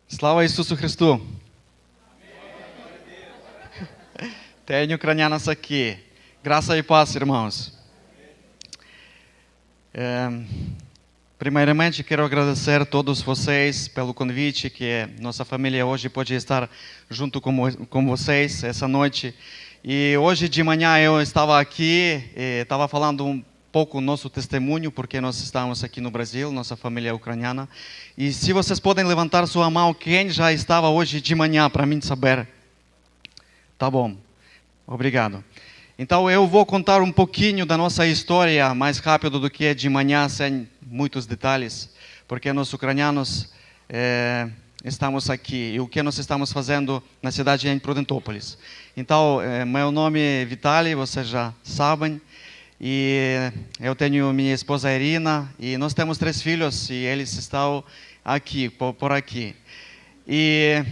Слава Ісусу Христу! Tenho ucranianos aqui. Graça e paz, irmãos. Primeiramente, quero agradecer a todos vocês pelo convite que nossa família hoje pode estar junto com vocês essa noite. E hoje de manhã eu estava aqui e estava falando um pouco nosso testemunho, porque nós estamos aqui no Brasil, nossa família é ucraniana. E se vocês podem levantar sua mão, quem já estava hoje de manhã, para mim saber? Tá bom, obrigado. Então eu vou contar um pouquinho da nossa história mais rápido do que de manhã, sem muitos detalhes, porque nós ucranianos estamos aqui e o que nós estamos fazendo na cidade de Prudentópolis. Então, meu nome é Vitaly, vocês já sabem. E eu tenho minha esposa Irina e nós temos 3 filhos e eles estão aqui, por aqui. E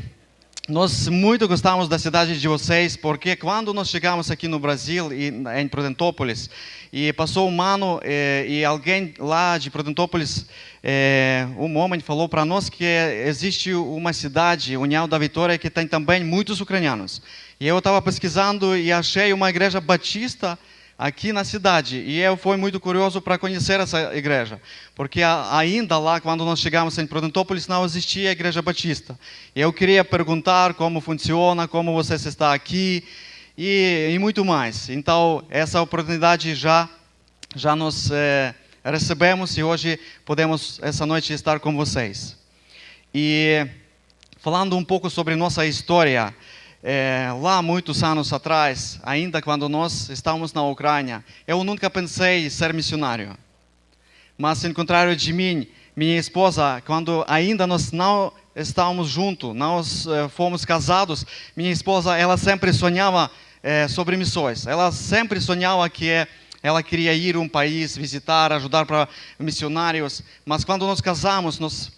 nós muito gostamos da cidade de vocês, porque quando nós chegamos aqui no Brasil, em Prudentópolis, e passou um ano e alguém lá de Prudentópolis, um homem falou para nós que existe uma cidade, União da Vitória, que tem também muitos ucranianos. E eu estava pesquisando e achei uma igreja batista aqui na cidade, e eu fui muito curioso para conhecer essa igreja, porque ainda lá, quando nós chegamos em Prudentópolis, não existia a igreja batista. E eu queria perguntar como funciona, como você está aqui, e muito mais. Então, essa oportunidade já nós recebemos, e hoje podemos, essa noite, estar com vocês. E falando um pouco sobre nossa história, lá muitos anos atrás, ainda quando nós estávamos na Ucrânia, eu nunca pensei em ser missionário. Mas, ao contrário de mim, minha esposa, quando ainda nós não estávamos juntos, nós fomos casados, minha esposa, ela sempre sonhava sobre missões. Ela sempre sonhava que ela queria ir a um país, visitar, ajudar para missionários. Mas quando nós casamos, nós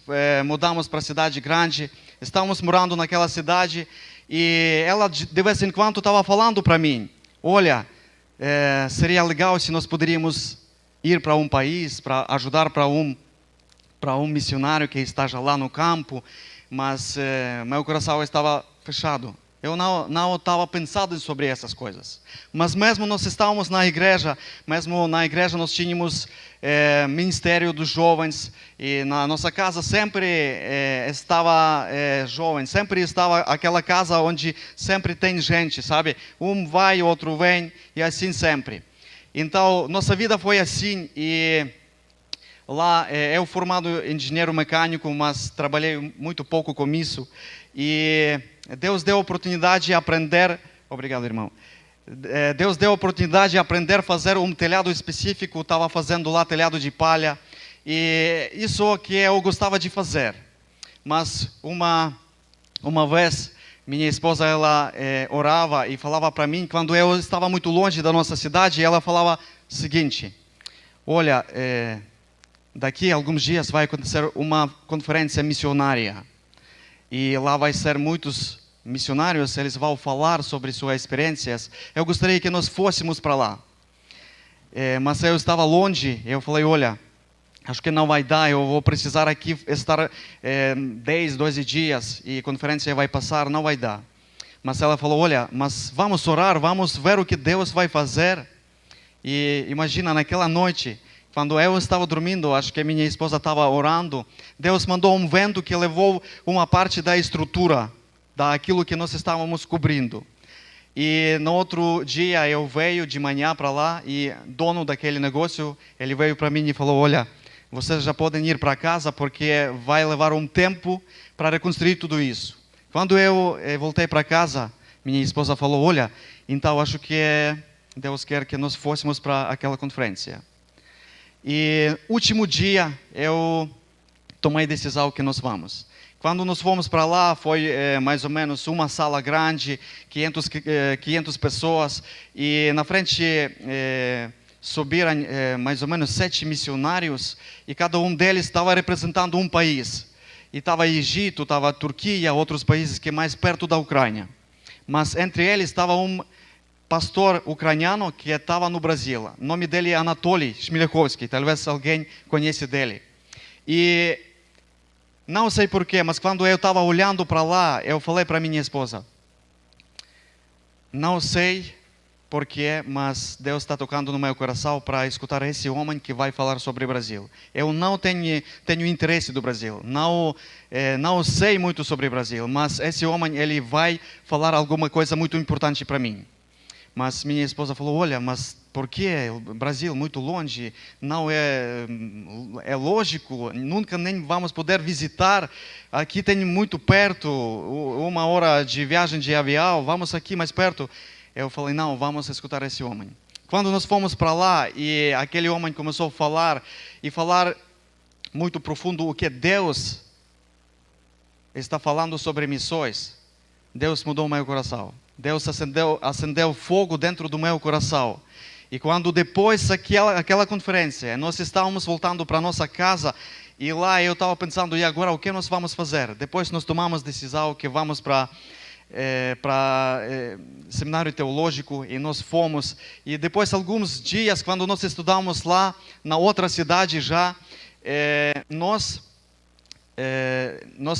mudamos para a cidade grande, estávamos morando naquela cidade. E ela de vez em quando estava falando para mim, olha, seria legal se nós poderíamos ir para um país, para ajudar para um missionário que esteja lá no campo, mas meu coração estava fechado. Eu não estava pensando sobre essas coisas. Mas mesmo nós estávamos na igreja, nós tínhamos ministério dos jovens, e na nossa casa sempre estava jovem, sempre estava aquela casa onde sempre tem gente, sabe? Um vai, outro vem, e assim sempre. Então, nossa vida foi assim, e lá eu formado engenheiro mecânico, mas trabalhei muito pouco com isso, e Deus deu a oportunidade de aprender, obrigado irmão, Deus deu a oportunidade de aprender a fazer um telhado específico, estava fazendo lá telhado de palha, e isso que eu gostava de fazer. Mas uma vez, minha esposa, ela orava e falava para mim, quando eu estava muito longe da nossa cidade, ela falava o seguinte, olha, daqui a alguns dias vai acontecer uma conferência missionária, e lá vai ser muitos missionários, eles vão falar sobre suas experiências. Eu gostaria que nós fôssemos para lá. Mas eu estava longe, eu falei, olha, acho que não vai dar, eu vou precisar aqui estar 10, 12 dias, e a conferência vai passar, não vai dar. Mas ela falou, olha, mas vamos orar, vamos ver o que Deus vai fazer. E imagina, naquela noite, quando eu estava dormindo, acho que minha esposa estava orando, Deus mandou um vento que levou uma parte da estrutura, daquilo que nós estávamos cobrindo. E no outro dia eu veio de manhã para lá, e dono daquele negócio, ele veio para mim e falou, olha, vocês já podem ir para casa, porque vai levar um tempo para reconstruir tudo isso. Quando eu voltei para casa, minha esposa falou, olha, então acho que Deus quer que nós fôssemos para aquela conferência. E último dia eu tomei a decisão que nós vamos. Quando nós fomos para lá, foi mais ou menos uma sala grande, 500 pessoas, e na frente subiram mais ou menos 7 missionários, e cada um deles estava representando um país. E estava Egito, estava Turquia, outros países que mais perto da Ucrânia. Mas entre eles estava um pastor ucraniano que estava no Brasil. O nome dele é Anatoly Chmielekhovsky, talvez alguém conheça dele. E Não sei porquê, mas quando eu estava olhando para lá, eu falei para minha esposa: não sei porquê, mas Deus está tocando no meu coração para escutar esse homem que vai falar sobre o Brasil. Eu não tenho interesse do Brasil, não sei muito sobre o Brasil, mas esse homem ele vai falar alguma coisa muito importante para mim. Mas minha esposa falou: olha, mas por que o Brasil muito longe? Não é lógico, nunca nem vamos poder visitar. Aqui tem muito perto, 1 hora de viagem de avião, vamos aqui mais perto. Eu falei: não, vamos escutar esse homem. Quando nós fomos para lá e aquele homem começou a falar muito profundo o que Deus está falando sobre missões, Deus mudou o meu coração. Deus acendeu fogo dentro do meu coração. E quando depois aquela conferência, nós estávamos voltando para nossa casa e lá eu estava pensando: e agora o que nós vamos fazer? Depois nós tomamos a decisão que vamos para seminário teológico e nós fomos. E depois alguns dias, quando nós estudamos lá na outra cidade já, nós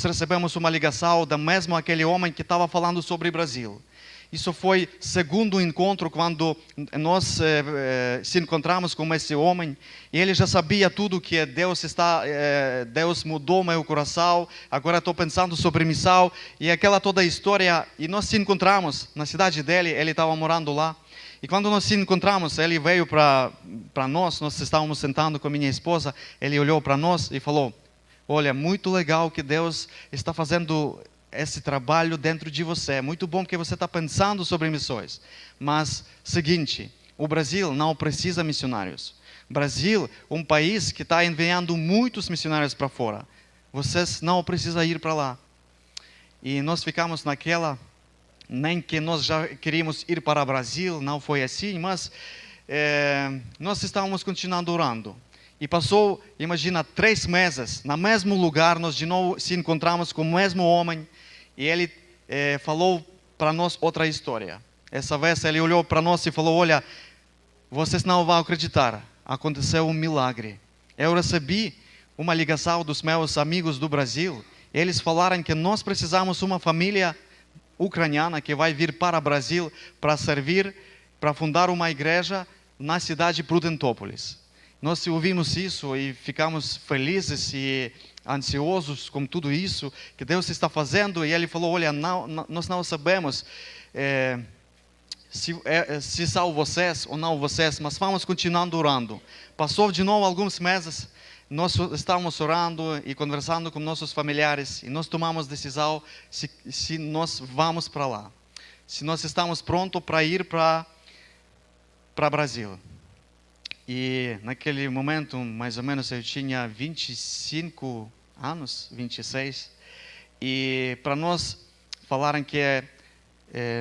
recebemos uma ligação da mesmo aquele homem que estava falando sobre o Brasil. Isso foi segundo encontro quando nós se encontramos com esse homem e ele já sabia tudo que Deus mudou meu coração. Agora estou pensando sobre missão e aquela toda a história. E nós se encontramos na cidade dele, ele estava morando lá. E quando nós se encontramos, ele veio para nós estávamos sentando com minha esposa, ele olhou para nós e falou: olha, muito legal que Deus está fazendo esse trabalho dentro de você. Muito bom que você está pensando sobre missões. Mas, seguinte, o Brasil não precisa de missionários. O Brasil, um país que está enviando muitos missionários para fora. Vocês não precisam ir para lá. E nós ficamos naquela, nem que nós já queríamos ir para o Brasil, não foi assim, mas nós estávamos continuando orando. E passou, imagina, 3 meses, no mesmo lugar, nós de novo se encontramos com o mesmo homem, e ele falou para nós outra história. Essa vez ele olhou para nós e falou: olha, vocês não vão acreditar, aconteceu um milagre. Eu recebi uma ligação dos meus amigos do Brasil, eles falaram que nós precisamos de uma família ucraniana que vai vir para o Brasil para servir, para fundar uma igreja na cidade de Prudentópolis. Nós ouvimos isso e ficamos felizes e ansiosos com tudo isso que Deus está fazendo. E ele falou: olha, nós não sabemos se são vocês ou não vocês, mas vamos continuando orando. Passou de novo alguns meses, nós estávamos orando e conversando com nossos familiares e nós tomamos decisão se nós vamos para lá, se nós estamos prontos para ir para Brasil. E naquele momento, mais ou menos, eu tinha 25 anos, 26. E para nós falaram que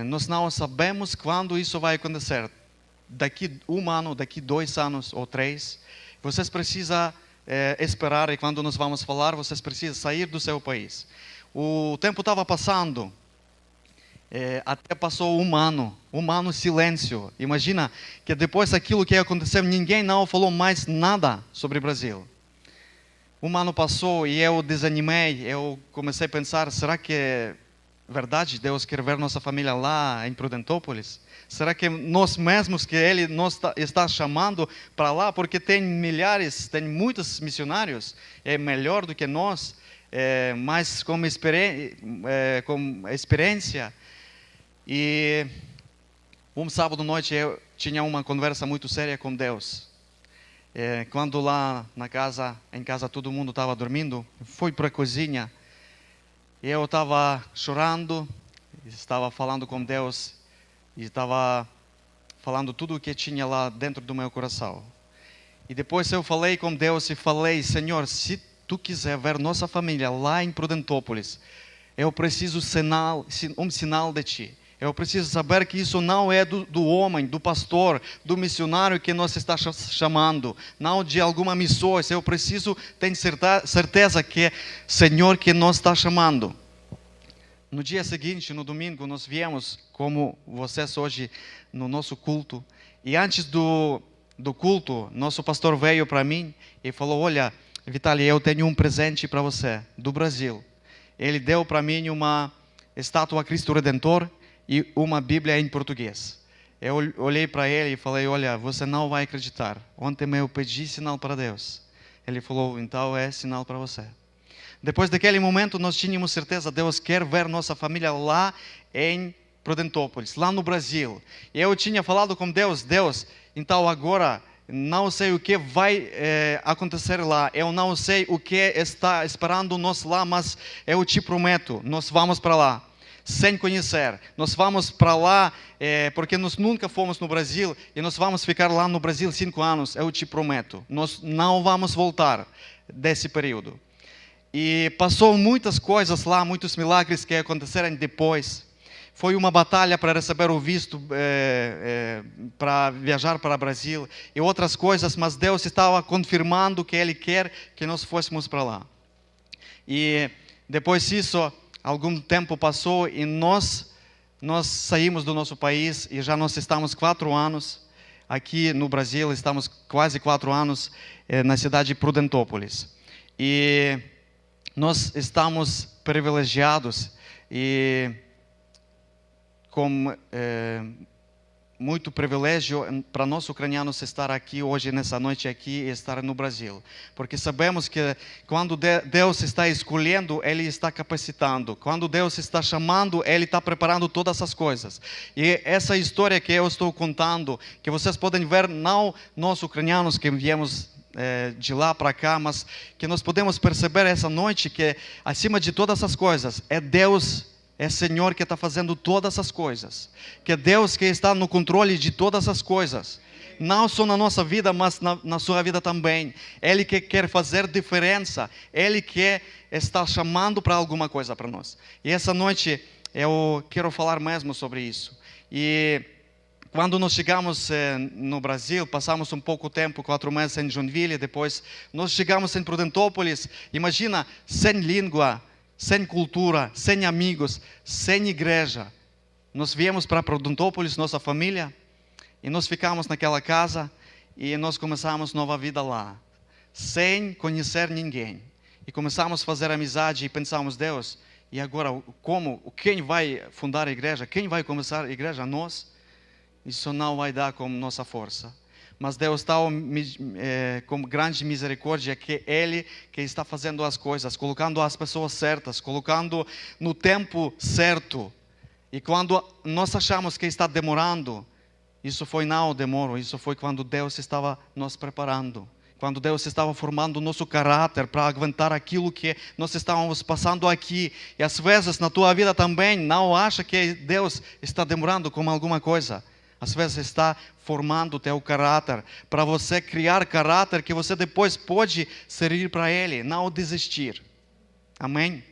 nós não sabemos quando isso vai acontecer. Daqui 1 ano, daqui 2 anos ou 3. Vocês precisam esperar e quando nós vamos falar, vocês precisam sair do seu país. O tempo estava passando. Até passou 1 ano, 1 ano silêncio. Imagina que depois daquilo que aconteceu, ninguém não falou mais nada sobre o Brasil. 1 ano passou e eu desanimei, eu comecei a pensar: será que é verdade Deus quer ver nossa família lá em Prudentópolis? Será que nós mesmos que Ele nos está chamando para lá? Porque tem milhares, tem muitos missionários, é melhor do que nós, mas com experiência. E um sábado à noite eu tinha uma conversa muito séria com Deus. Quando lá em casa todo mundo estava dormindo, fui para a cozinha. E eu estava chorando, estava falando com Deus e estava falando tudo o que tinha lá dentro do meu coração. E depois eu falei com Deus e falei: Senhor, se Tu quiser ver nossa família lá em Prudentópolis, eu preciso um sinal de Ti. Eu preciso saber que isso não é do homem, do pastor, do missionário que nos está chamando, não de alguma missão. Eu preciso ter certeza que é o Senhor que nos está chamando. No dia seguinte, no domingo, nós viemos, como vocês hoje, no nosso culto. E antes do culto, nosso pastor veio para mim e falou: olha, Vitali, eu tenho um presente para você, do Brasil. Ele deu para mim uma estátua Cristo Redentor e uma Bíblia em português. Eu olhei para ele e falei, olha, você não vai acreditar. Ontem eu pedi sinal para Deus. Ele falou, então é sinal para você. Depois daquele momento, nós tínhamos certeza, Deus quer ver nossa família lá em Prudentópolis, lá no Brasil. E eu tinha falado com Deus, então agora não sei o que vai acontecer lá. Eu não sei o que está esperando nós lá, mas eu te prometo, nós vamos para lá. Sem conhecer, nós vamos para lá, porque nós nunca fomos no Brasil, e nós vamos ficar lá no Brasil 5 anos, eu te prometo. Nós não vamos voltar desse período. E passou muitas coisas lá, muitos milagres que aconteceram depois. Foi uma batalha para receber o visto, para viajar para o Brasil e outras coisas, mas Deus estava confirmando que Ele quer que nós fôssemos para lá. E depois disso, algum tempo passou e nós saímos do nosso país e já nós estamos 4 anos aqui no Brasil, estamos quase 4 anos na cidade de Prudentópolis. E nós estamos privilegiados e com muito privilégio para nós ucranianos estar aqui hoje, nessa noite aqui, e estar no Brasil. Porque sabemos que quando Deus está escolhendo, Ele está capacitando. Quando Deus está chamando, Ele está preparando todas as coisas. E essa história que eu estou contando, que vocês podem ver, não nós ucranianos que viemos de lá para cá, mas que nós podemos perceber essa noite que, acima de todas as coisas, é Deus, é Senhor que está fazendo todas as coisas. Que é Deus que está no controle de todas as coisas. Não só na nossa vida, mas na sua vida também. Ele que quer fazer diferença. Ele que está chamando para alguma coisa para nós. E essa noite eu quero falar mesmo sobre isso. E quando nós chegamos no Brasil, passamos um pouco tempo, 4 meses em Joinville, depois nós chegamos em Prudentópolis. Imagina, sem língua, sem cultura, sem amigos, sem igreja. Nós viemos para Prudentópolis, nossa família, e nós ficamos naquela casa e nós começamos nova vida lá, sem conhecer ninguém. E começamos a fazer amizade e pensamos, Deus, e agora como? Quem vai fundar a igreja? Quem vai começar a igreja? Nós? Isso não vai dar como nossa força. Mas Deus está com grande misericórdia que Ele que está fazendo as coisas, colocando as pessoas certas, colocando no tempo certo. E quando nós achamos que está demorando, isso foi não demoro, isso foi quando Deus estava nos preparando. Quando Deus estava formando o nosso caráter para aguentar aquilo que nós estávamos passando aqui. E às vezes na tua vida também não acha que Deus está demorando com alguma coisa. Às vezes está formando o teu caráter, para você criar caráter que você depois pode servir para Ele, não desistir. Amém?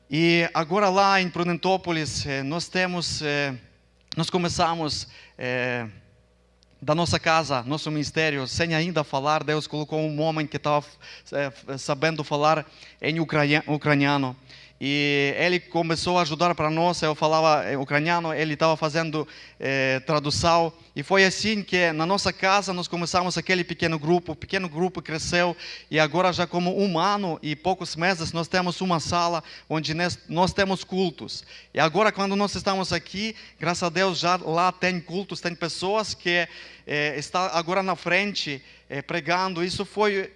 E agora lá em Prudentópolis, nós começamos da nossa casa, nosso ministério, sem ainda falar. Deus colocou um homem que estava sabendo falar em ucraniano. E ele começou a ajudar para nós. Eu falava ucraniano, ele estava fazendo tradução. E foi assim que na nossa casa nós começamos aquele pequeno grupo. O pequeno grupo cresceu e agora já como 1 ano e poucos meses nós temos uma sala onde nós temos cultos. E agora quando nós estamos aqui, graças a Deus já lá tem cultos, tem pessoas que estão agora na frente pregando. Isso foi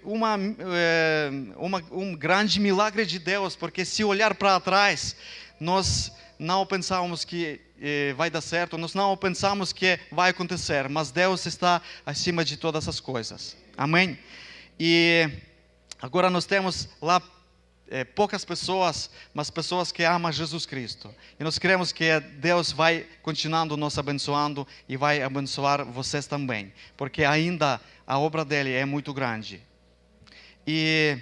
um grande milagre de Deus, porque se olhar para trás, nós não pensávamos que vai dar certo, nós não pensamos que vai acontecer, mas Deus está acima de todas as coisas. Amém? E agora nós temos lá poucas pessoas, mas pessoas que amam Jesus Cristo. E nós queremos que Deus vai continuando nos abençoando e vai abençoar vocês também, porque ainda a obra dele é muito grande. E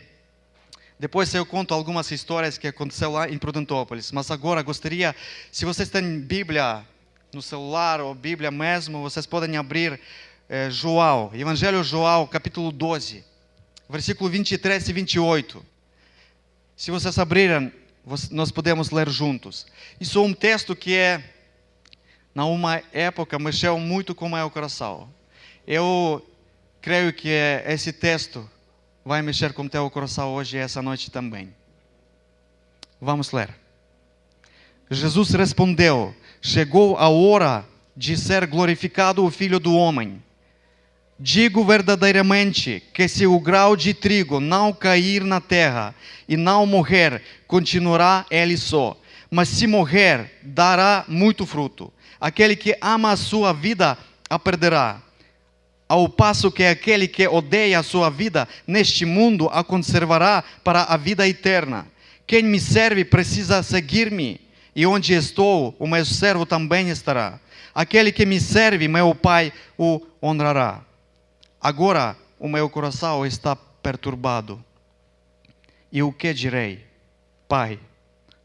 depois eu conto algumas histórias que aconteceu lá em Prudentópolis, mas agora gostaria, se vocês têm Bíblia no celular ou Bíblia mesmo, vocês podem abrir João, Evangelho de João, capítulo 12, versículo 23 e 28. Se vocês abrirem, nós podemos ler juntos. Isso é um texto que, na uma época, mexeu muito com o meu coração. Eu creio que esse texto vai mexer com teu coração hoje e essa noite também. Vamos ler. Jesus respondeu: chegou a hora de ser glorificado o Filho do Homem. Digo verdadeiramente que se o grão de trigo não cair na terra e não morrer, continuará ele só. Mas se morrer, dará muito fruto. Aquele que ama a sua vida a perderá, ao passo que aquele que odeia a sua vida neste mundo a conservará para a vida eterna. Quem me serve precisa seguir-me, e onde estou, o meu servo também estará. Aquele que me serve, meu Pai o honrará. Agora o meu coração está perturbado. E o que direi? Pai,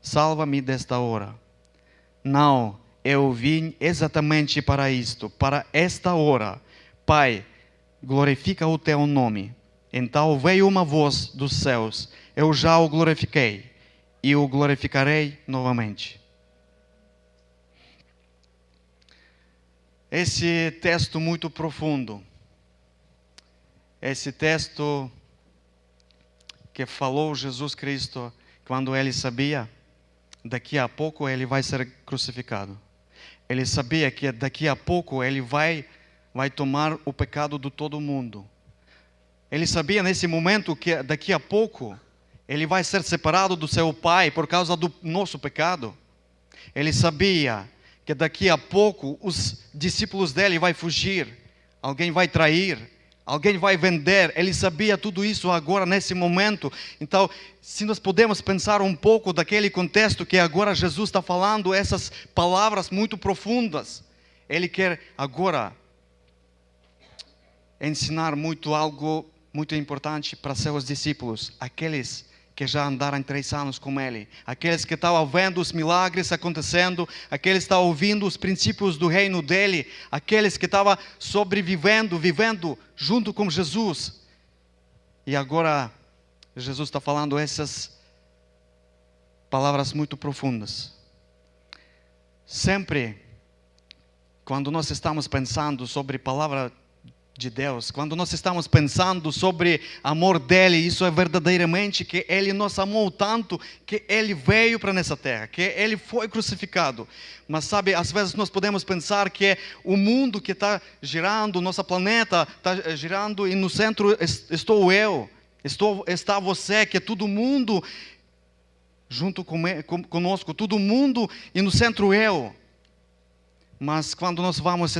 salva-me desta hora. Não, eu vim exatamente para isto, para esta hora. Pai, glorifica o teu nome. Então veio uma voz dos céus: eu já o glorifiquei e o glorificarei novamente. Esse texto muito profundo. Esse texto que falou Jesus Cristo quando ele sabia daqui a pouco ele vai ser crucificado. Ele sabia que daqui a pouco ele vai tomar o pecado de todo mundo. Ele sabia nesse momento que daqui a pouco ele vai ser separado do seu Pai por causa do nosso pecado. Ele sabia que daqui a pouco os discípulos dele vão fugir, alguém vai trair, alguém vai vender. Ele sabia tudo isso agora, nesse momento. Então, se nós podemos pensar um pouco daquele contexto que agora Jesus está falando, essas palavras muito profundas, ele quer agora ensinar algo muito importante para seus discípulos, aqueles que já andaram 3 anos com ele, aqueles que estavam vendo os milagres acontecendo, aqueles que estavam ouvindo os princípios do reino dele, aqueles que estavam vivendo junto com Jesus. E agora Jesus está falando essas palavras muito profundas. Sempre, quando nós estamos pensando sobre a palavra de Deus, quando nós estamos pensando sobre amor dele, isso é verdadeiramente que ele nos amou tanto que ele veio para nessa terra, que ele foi crucificado. Mas sabe, às vezes nós podemos pensar que o mundo que está girando, nosso planeta está girando e no centro estou eu, está você, que todo mundo junto conosco, todo mundo e no centro eu. Mas quando nós vamos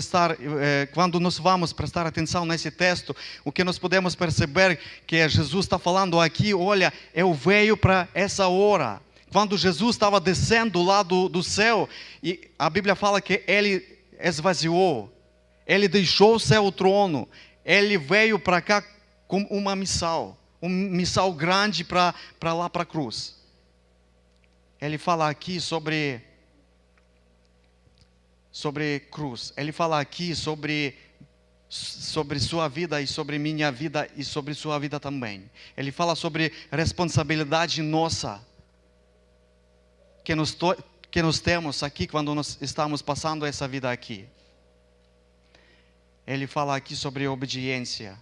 prestar atenção nesse texto, o que nós podemos perceber que Jesus está falando aqui: olha, eu veio para essa hora. Quando Jesus estava descendo lá do céu, e a Bíblia fala que ele esvaziou, ele deixou o seu trono, ele veio para cá com uma missão grande para lá para a cruz. Ele fala aqui sobre cruz. Ele fala aqui sobre sua vida e sobre minha vida e sobre sua vida também. Ele fala sobre responsabilidade nossa que nós temos aqui quando nós estamos passando essa vida aqui. Ele fala aqui sobre obediência.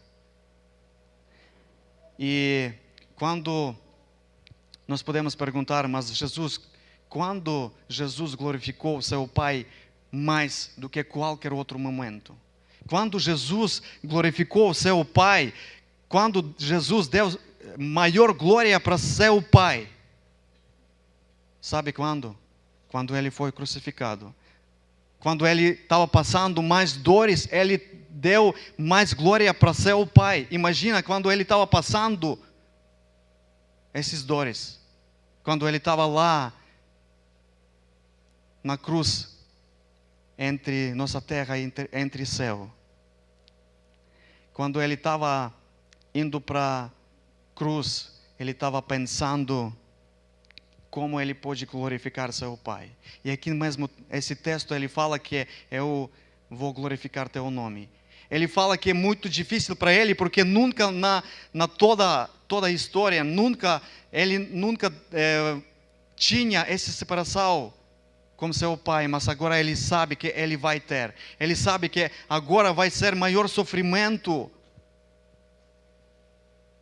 E quando nós podemos perguntar, mas quando Jesus glorificou seu Pai mais do que qualquer outro momento? Quando Jesus glorificou seu Pai, quando Jesus deu maior glória para seu Pai, sabe quando? Quando ele foi crucificado. Quando ele estava passando mais dores, ele deu mais glória para seu Pai. Imagina quando ele estava passando esses dores, quando ele estava lá na cruz, entre nossa terra e entre céu. Quando ele estava indo para a cruz, ele estava pensando como ele pode glorificar seu Pai. E aqui mesmo, esse texto, ele fala que eu vou glorificar teu nome. Ele fala que é muito difícil para ele, porque nunca na toda a história, ele nunca tinha essa separação como seu Pai, mas agora ele sabe que ele vai ter. Ele sabe que agora vai ser maior sofrimento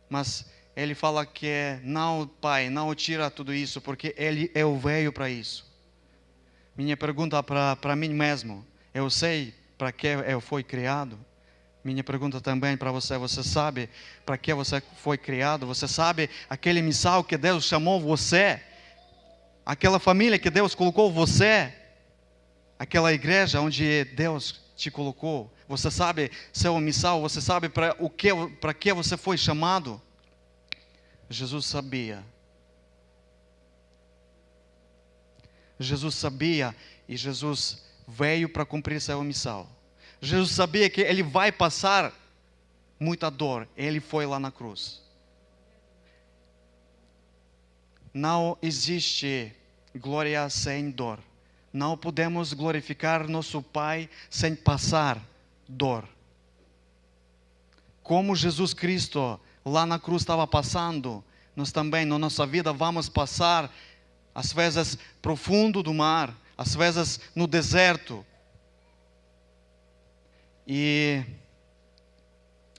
Mas ele fala que não, Pai, não tira tudo isso, porque eu veio para isso. Minha pergunta para mim mesmo, eu sei para que eu fui criado? Minha pergunta também para você, você sabe para que você foi criado? Você sabe aquele missal que Deus chamou você? Aquela família que Deus colocou você? Aquela igreja onde Deus te colocou? Você sabe seu missal? Você sabe para que você foi chamado? Jesus sabia. Jesus sabia e Jesus veio para cumprir seu missão. Jesus sabia que ele vai passar muita dor. Ele foi lá na cruz. Não existe glória sem dor. Não podemos glorificar nosso Pai sem passar dor. Como Jesus Cristo lá na cruz estava passando, nós também na nossa vida vamos passar, às vezes profundo do mar, às vezes no deserto. E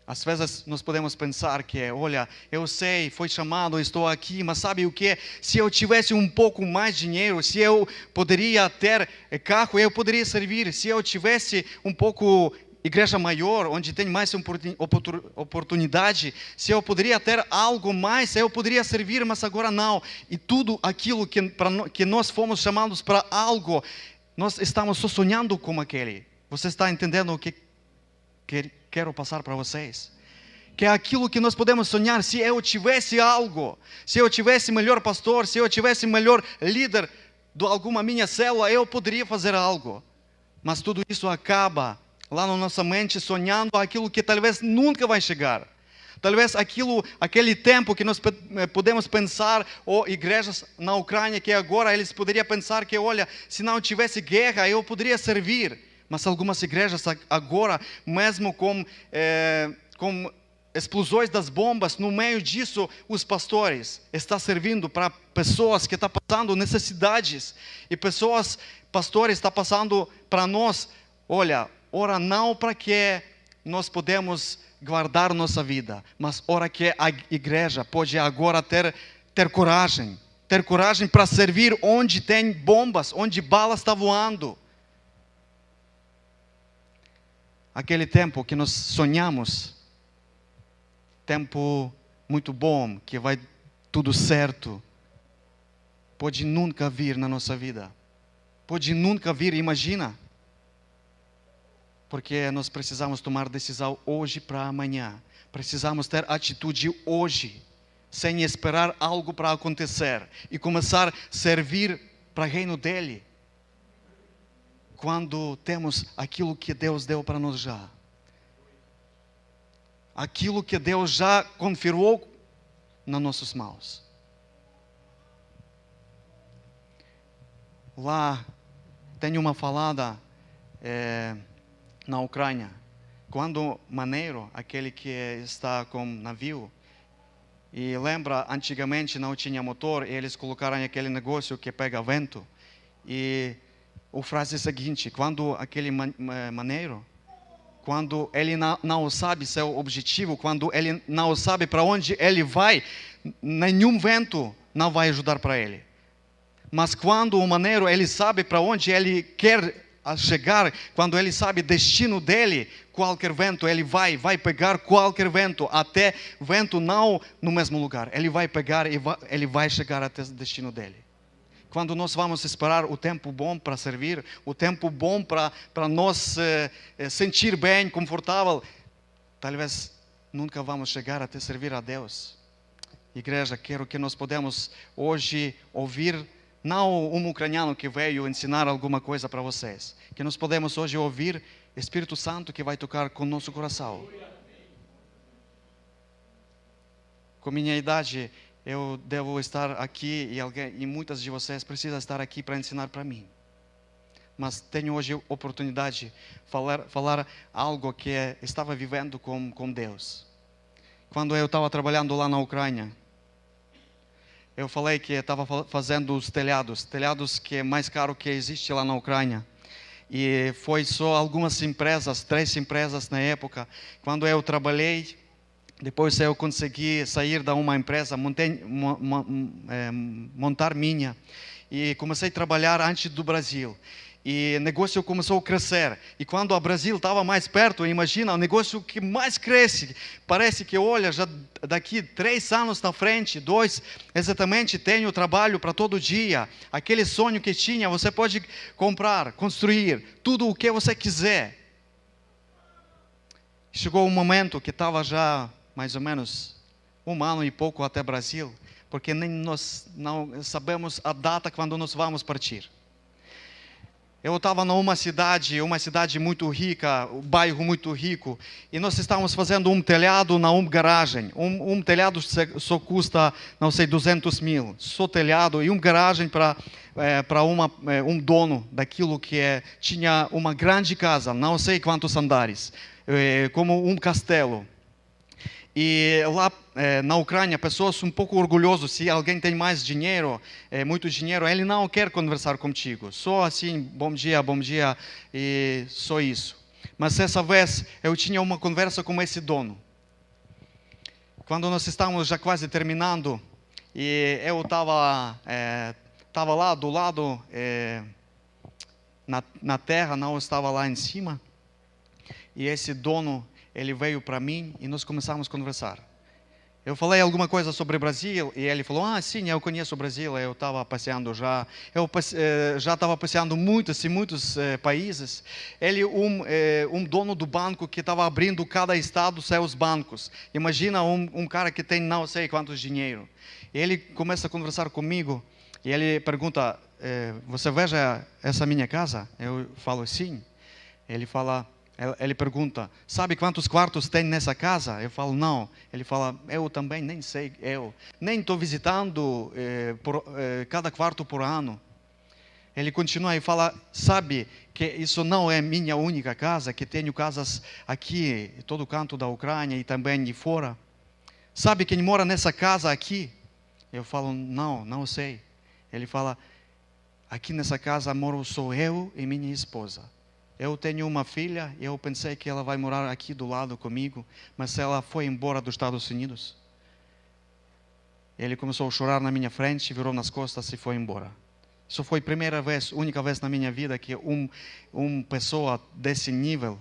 às vezes nós podemos pensar que, olha, eu sei, foi chamado, estou aqui, mas sabe o que? Se eu tivesse um pouco mais de dinheiro, se eu poderia ter carro, eu poderia servir. Se eu tivesse um pouco igreja maior, onde tem mais oportunidade, se eu poderia ter algo mais, eu poderia servir, mas agora não. E tudo aquilo que nós fomos chamados para algo, nós estamos só sonhando com aquele. Você está entendendo o que quero passar para vocês? Que é aquilo que nós podemos sonhar. Se eu tivesse algo, se eu tivesse melhor pastor, se eu tivesse melhor líder de alguma minha célula, eu poderia fazer algo. Mas tudo isso acaba lá na nossa mente, sonhando aquilo que talvez nunca vai chegar. Talvez aquele tempo que nós podemos pensar, ou igrejas na Ucrânia, que agora eles poderiam pensar que, olha, se não tivesse guerra, eu poderia servir. Mas algumas igrejas agora, mesmo com explosões das bombas, no meio disso, os pastores estão servindo para pessoas que estão passando necessidades. E pastores estão passando para nós, olha, ora não para que nós podemos guardar nossa vida, mas ora que a igreja pode agora ter coragem para servir onde tem bombas, onde balas estão voando. Aquele tempo que nós sonhamos, tempo muito bom, que vai tudo certo, pode nunca vir na nossa vida. Pode nunca vir, imagina. Porque nós precisamos tomar decisão hoje para amanhã. Precisamos ter atitude hoje, sem esperar algo para acontecer. E começar a servir para o reino dele. Quando temos aquilo que Deus deu para nós já. Aquilo que Deus já confirmou nas nossas mãos. Lá tem uma falada na Ucrânia. Quando maneiro, aquele que está com navio, e lembra, antigamente não tinha motor, e eles colocaram aquele negócio que pega vento. E a frase é a seguinte: quando aquele maneiro, quando ele não sabe seu objetivo, quando ele não sabe para onde ele vai, nenhum vento não vai ajudar para ele. Mas quando o maneiro ele sabe para onde ele quer chegar, quando ele sabe o destino dele, qualquer vento ele vai pegar qualquer vento, até vento não no mesmo lugar. Ele vai pegar e ele vai chegar até o destino dele. Quando nós vamos esperar o tempo bom para servir, o tempo bom para nós sentir bem, confortável, talvez nunca vamos chegar até servir a Deus. Igreja, quero que nós podemos hoje ouvir, não um ucraniano que veio ensinar alguma coisa para vocês, que nós podemos hoje ouvir o Espírito Santo que vai tocar com o nosso coração. Com minha idade, eu devo estar aqui e muitas de vocês precisam estar aqui para ensinar para mim. Mas tenho hoje a oportunidade de falar algo que estava vivendo com Deus. Quando eu estava trabalhando lá na Ucrânia, eu falei que estava fazendo os telhados que é mais caro que existe lá na Ucrânia. E foi só algumas empresas, 3 empresas na época. Quando eu trabalhei, Depois eu consegui sair da uma empresa, montar minha. E comecei a trabalhar antes do Brasil. E o negócio começou a crescer. E quando o Brasil estava mais perto, imagina, o negócio que mais cresce. Parece que, olha, já daqui 3 anos na frente, 2, exatamente, tenho trabalho para todo dia. Aquele sonho que tinha, você pode comprar, construir, tudo o que você quiser. Chegou um momento que estava já mais ou menos 1 ano e pouco até Brasil, porque nem nós não sabemos a data quando nós vamos partir. Eu estava numa cidade muito rica, um bairro muito rico, e nós estávamos fazendo um telhado na uma garagem. Um telhado só custa, não sei, 200 mil. Só telhado e uma garagem para um dono daquilo que tinha uma grande casa, não sei quantos andares, como um castelo. E lá na Ucrânia, pessoas um pouco orgulhosas, se alguém tem mais dinheiro, muito dinheiro, ele não quer conversar contigo. Só assim, bom dia, e só isso. Mas essa vez eu tinha uma conversa com esse dono. Quando nós estávamos já quase terminando, e eu estava lá do lado, na terra, não estava lá em cima, e esse dono, ele veio para mim e nós começamos a conversar. Eu falei alguma coisa sobre o Brasil e ele falou, sim, eu conheço o Brasil, eu estava passeando já. Eu já estava passeando em muitos países. Ele um dono do banco que estava abrindo cada estado seus bancos. Imagina um cara que tem não sei quantos dinheiro. E ele começa a conversar comigo e ele pergunta, você veja essa minha casa? Eu falo, sim. Ele pergunta, sabe quantos quartos tem nessa casa? Eu falo, não. Ele fala, eu também nem sei, eu nem estou visitando cada quarto por ano. Ele continua e fala, sabe que isso não é minha única casa, que tenho casas aqui, em todo canto da Ucrânia e também de fora. Sabe quem mora nessa casa aqui? Eu falo, não sei. Ele fala, aqui nessa casa moro sou eu e minha esposa. Eu tenho uma filha e eu pensei que ela vai morar aqui do lado comigo, mas ela foi embora dos Estados Unidos. Ele começou a chorar na minha frente, virou nas costas e foi embora. Isso foi a primeira vez, única vez na minha vida que uma pessoa desse nível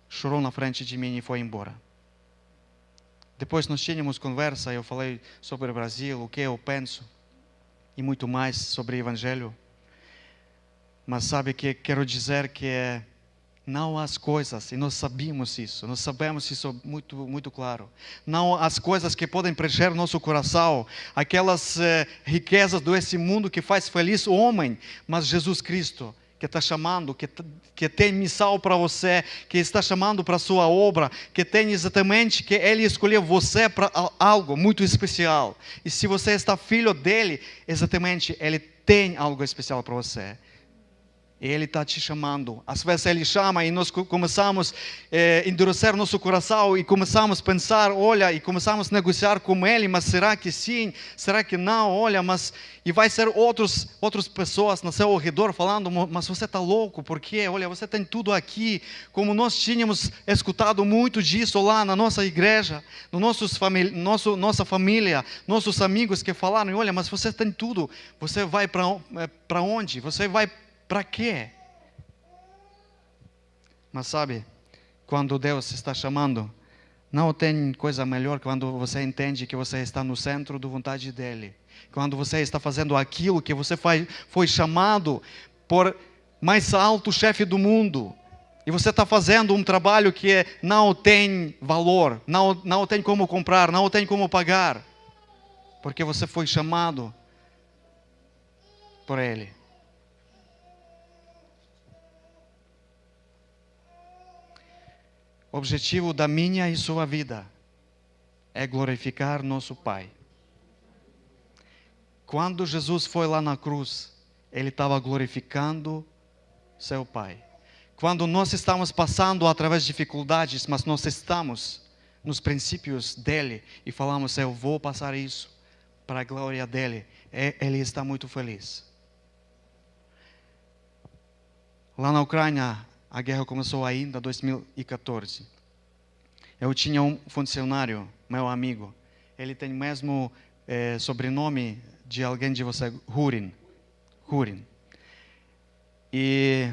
chorou na frente de mim e foi embora. Depois nós tínhamos conversa, eu falei sobre o Brasil, o que eu penso e muito mais sobre o Evangelho. Mas sabe que quero dizer que não as coisas, e nós sabemos isso muito, muito claro. Não as coisas que podem preencher nosso coração, aquelas riquezas desse mundo que faz feliz o homem, mas Jesus Cristo, que está chamando, que tem missão para você, que está chamando para a sua obra, que tem exatamente, que Ele escolheu você para algo muito especial. E se você está filho dEle, exatamente, Ele tem algo especial para você. Ele está te chamando. Às vezes Ele chama e nós começamos a endurecer nosso coração e começamos a pensar, olha, e começamos a negociar com Ele, mas será que sim? Será que não? Olha, mas... E vai ser outras pessoas no seu redor falando, mas você está louco, por quê? Olha, você tem tudo aqui. Como nós tínhamos escutado muito disso lá na nossa igreja, nossa família, nossos amigos que falaram, olha, mas você tem tudo. Você vai para onde? Você vai para quê? Mas sabe, quando Deus está chamando, não tem coisa melhor quando você entende que você está no centro da vontade dEle. Quando você está fazendo aquilo que você foi chamado por mais alto chefe do mundo. E você está fazendo um trabalho que não tem valor, não tem como comprar, não tem como pagar. Porque você foi chamado por Ele. O objetivo da minha e sua vida é glorificar nosso Pai. Quando Jesus foi lá na cruz, Ele estava glorificando seu Pai. Quando nós estamos passando através de dificuldades, mas nós estamos nos princípios dEle e falamos, eu vou passar isso para a glória dEle, Ele está muito feliz. Lá na Ucrânia, a guerra começou ainda em 2014. Eu tinha um funcionário, meu amigo. Ele tem o mesmo sobrenome de alguém de você, Hurin. Hurin. E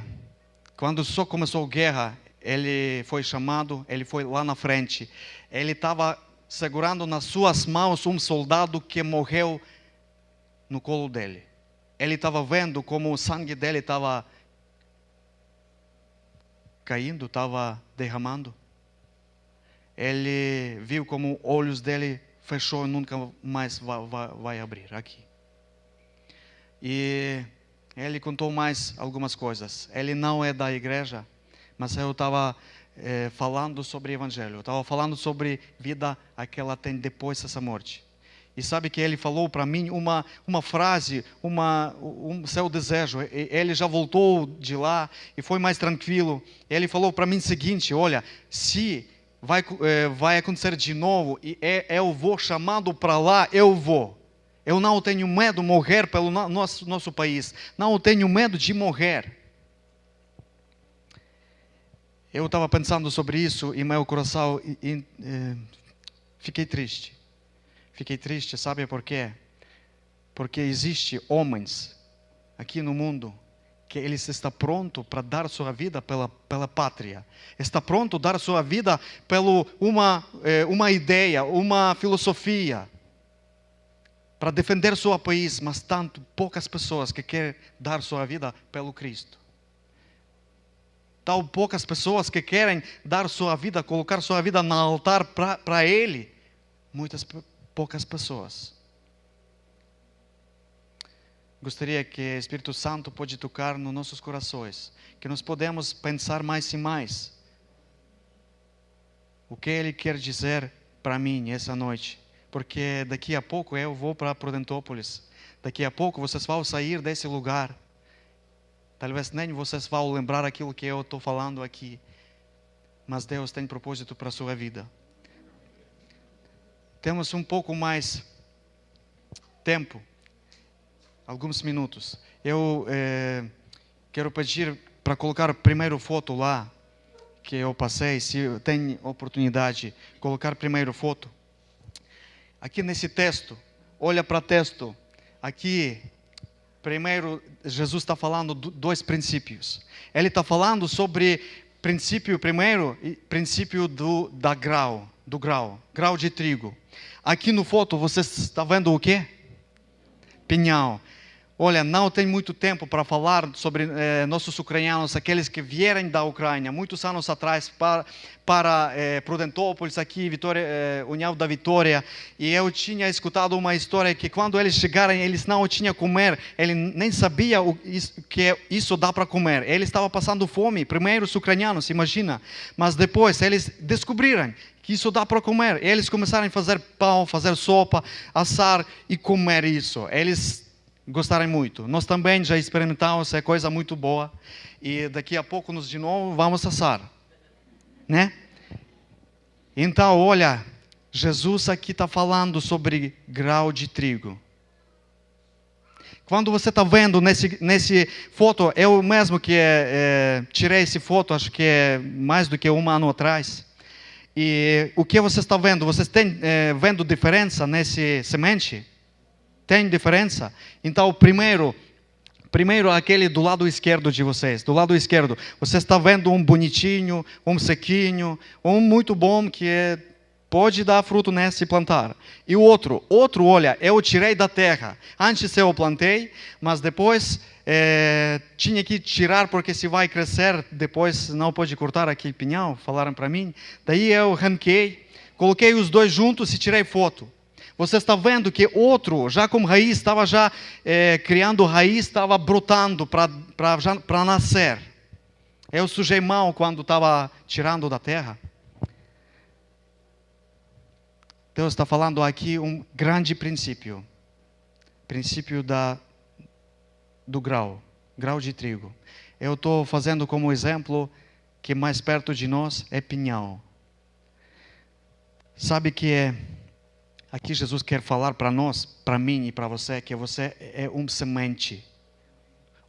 quando só começou a guerra, ele foi chamado, ele foi lá na frente. Ele estava segurando nas suas mãos um soldado que morreu no colo dele. Ele estava vendo como o sangue dele estava caindo, estava derramando. Ele viu como os olhos dele fechou e nunca mais vai abrir aqui. E ele contou mais algumas coisas. Ele não é da igreja, mas eu estava falando sobre o evangelho. Eu estava falando sobre vida que ela tem depois dessa morte. E sabe que ele falou para mim uma frase, um seu desejo. Ele já voltou de lá e foi mais tranquilo. Ele falou para mim o seguinte: olha, se vai acontecer de novo e eu vou chamado para lá, eu vou. Eu não tenho medo de morrer pelo nosso país. Não tenho medo de morrer. Eu estava pensando sobre isso e meu coração fiquei triste. Fiquei triste, sabe por quê? Porque existe homens aqui no mundo que eles estão prontos para dar sua vida pela pátria. Está pronto a dar sua vida pela uma ideia, uma filosofia, para defender seu país, mas tanto poucas pessoas que querem dar sua vida pelo Cristo. Tão poucas pessoas que querem dar sua vida, colocar sua vida no altar para Ele. Poucas pessoas. Gostaria que o Espírito Santo pode tocar nos nossos corações, que nós podemos pensar mais e mais o que Ele quer dizer para mim essa noite, porque daqui a pouco eu vou para Prudentópolis, daqui a pouco vocês vão sair desse lugar, talvez nem vocês vão lembrar aquilo que eu estou falando aqui, mas Deus tem propósito para a sua vida. Temos um pouco mais tempo, alguns minutos. Eu quero pedir para colocar a primeira foto lá, que eu passei, se tem oportunidade, colocar a primeira foto. Aqui nesse texto, olha para o texto, aqui, primeiro, Jesus está falando dois princípios. Ele está falando sobre princípio primeiro, princípio do grau de trigo. Aqui no foto, você está vendo o quê? Pinhal. Olha, não tem muito tempo para falar sobre nossos ucranianos, aqueles que vieram da Ucrânia, muitos anos atrás, para Prudentópolis, aqui, União da Vitória. E eu tinha escutado uma história que quando eles chegaram, eles não tinham comer, eles nem sabiam que isso dá para comer. Eles estavam passando fome, primeiro os ucranianos, imagina. Mas depois eles descobriram que isso dá para comer. Eles começaram a fazer pão, fazer sopa, assar e comer isso. Eles gostaram muito. Nós também já experimentamos, é coisa muito boa. E daqui a pouco, nós de novo, vamos assar. Né? Então, olha, Jesus aqui está falando sobre grau de trigo. Quando você está vendo nesse foto, eu mesmo que tirei essa foto, acho que é mais do que um ano atrás. E o que você está vendo? Vocês têm vendo diferença nesse semente? Tem diferença? Então, primeiro aquele do lado esquerdo de vocês. Do lado esquerdo, você está vendo um bonitinho, um sequinho, um muito bom que pode dar fruto nesse plantar. E o outro, olha, eu tirei da terra. Antes eu plantei, mas depois tinha que tirar porque se vai crescer, depois não pode cortar aquele pinhal, falaram para mim. Daí eu arranquei, coloquei os dois juntos e tirei foto. Você está vendo que outro, já com raiz, estava já criando raiz, estava brotando para nascer. Eu sujei mão quando estava tirando da terra. Deus está falando aqui um grande princípio. Princípio do grau de trigo. Eu estou fazendo como exemplo que mais perto de nós é pinhal. Sabe que aqui Jesus quer falar para nós, para mim e para você, que você é um semente.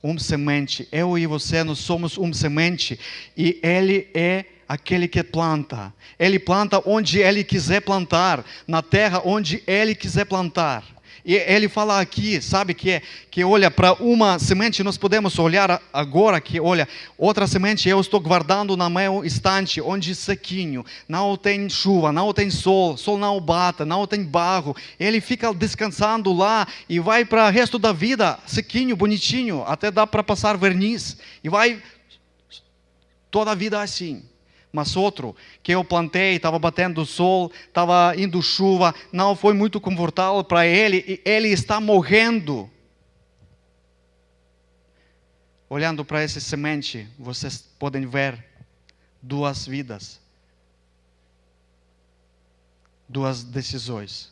Um semente. Eu e você, nós somos um semente. E Ele é aquele que planta. Ele planta onde Ele quiser plantar, na terra onde Ele quiser plantar. E Ele fala aqui, sabe, que olha, para uma semente nós podemos olhar agora, que olha, outra semente eu estou guardando no meu estante, onde sequinho, não tem chuva, não tem sol não bate, não tem barro. Ele fica descansando lá e vai para o resto da vida, sequinho, bonitinho, até dá para passar verniz. E vai toda a vida assim. Mas outro, que eu plantei, estava batendo sol, estava indo chuva, não foi muito confortável para ele, e ele está morrendo. Olhando para essa semente, vocês podem ver duas vidas, duas decisões,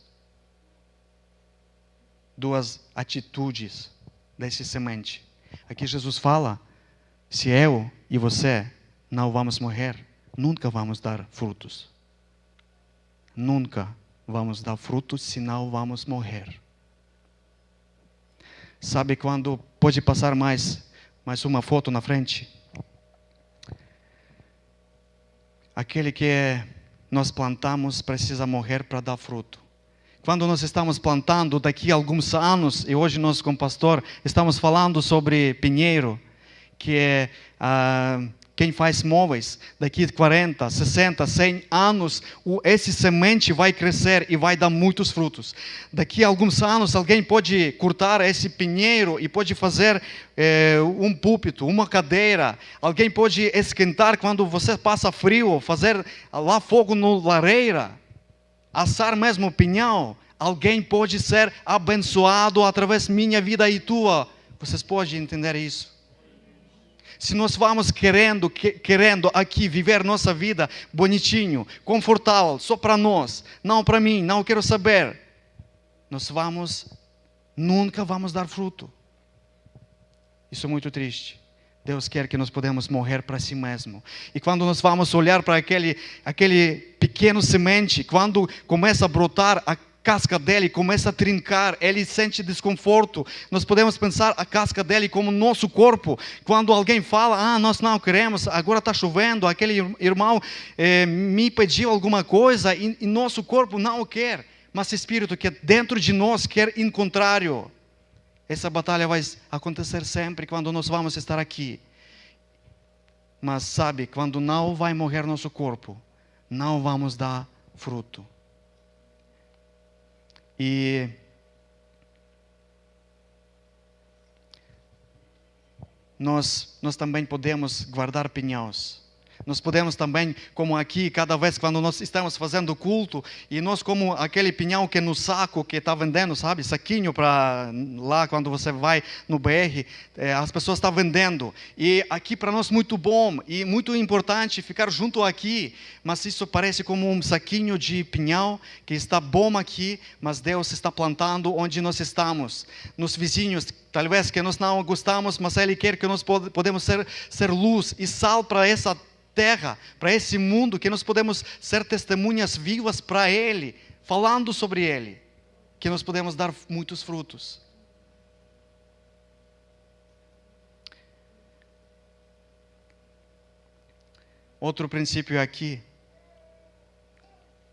duas atitudes dessa semente. Aqui Jesus fala, se eu e você não vamos morrer, nunca vamos dar frutos. Nunca vamos dar frutos, senão vamos morrer. Sabe quando pode passar mais uma foto na frente? Aquele que nós plantamos precisa morrer para dar fruto. Quando nós estamos plantando daqui a alguns anos, e hoje nós com o pastor estamos falando sobre pinheiro, que é quem faz móveis, daqui a 40, 60, 100 anos, esse semente vai crescer e vai dar muitos frutos. Daqui a alguns anos, alguém pode cortar esse pinheiro e pode fazer um púlpito, uma cadeira. Alguém pode esquentar quando você passa frio, fazer lá fogo na lareira, assar mesmo o pinhão. Alguém pode ser abençoado através da minha vida e tua. Vocês podem entender isso? Se nós vamos querendo aqui viver nossa vida bonitinho, confortável, só para nós, não para mim, não quero saber, nós nunca vamos dar fruto. Isso é muito triste. Deus quer que nós podemos morrer para si mesmo. E quando nós vamos olhar para aquele pequeno semente, quando começa a brotar, a casca dele começa a trincar, ele sente desconforto. Nós podemos pensar a casca dele como nosso corpo. Quando alguém fala, nós não queremos, agora está chovendo, aquele irmão me pediu alguma coisa e nosso corpo não quer. Mas o Espírito que dentro de nós quer em contrário. Essa batalha vai acontecer sempre quando nós vamos estar aqui. Mas sabe, quando não vai morrer nosso corpo, não vamos dar fruto. E nós também podemos guardar pinhões. Nós podemos também, como aqui, cada vez quando nós estamos fazendo culto, e nós como aquele pinhão que no saco que está vendendo, sabe, saquinho para lá quando você vai no BR, as pessoas estão vendendo. E aqui para nós muito bom e muito importante ficar junto aqui, mas isso parece como um saquinho de pinhão que está bom aqui, mas Deus está plantando onde nós estamos, nos vizinhos, talvez que nós não gostamos, mas Ele quer que nós podemos ser luz e sal para essa terra, para esse mundo, que nós podemos ser testemunhas vivas para Ele, falando sobre Ele, que nós podemos dar muitos frutos. Outro princípio aqui,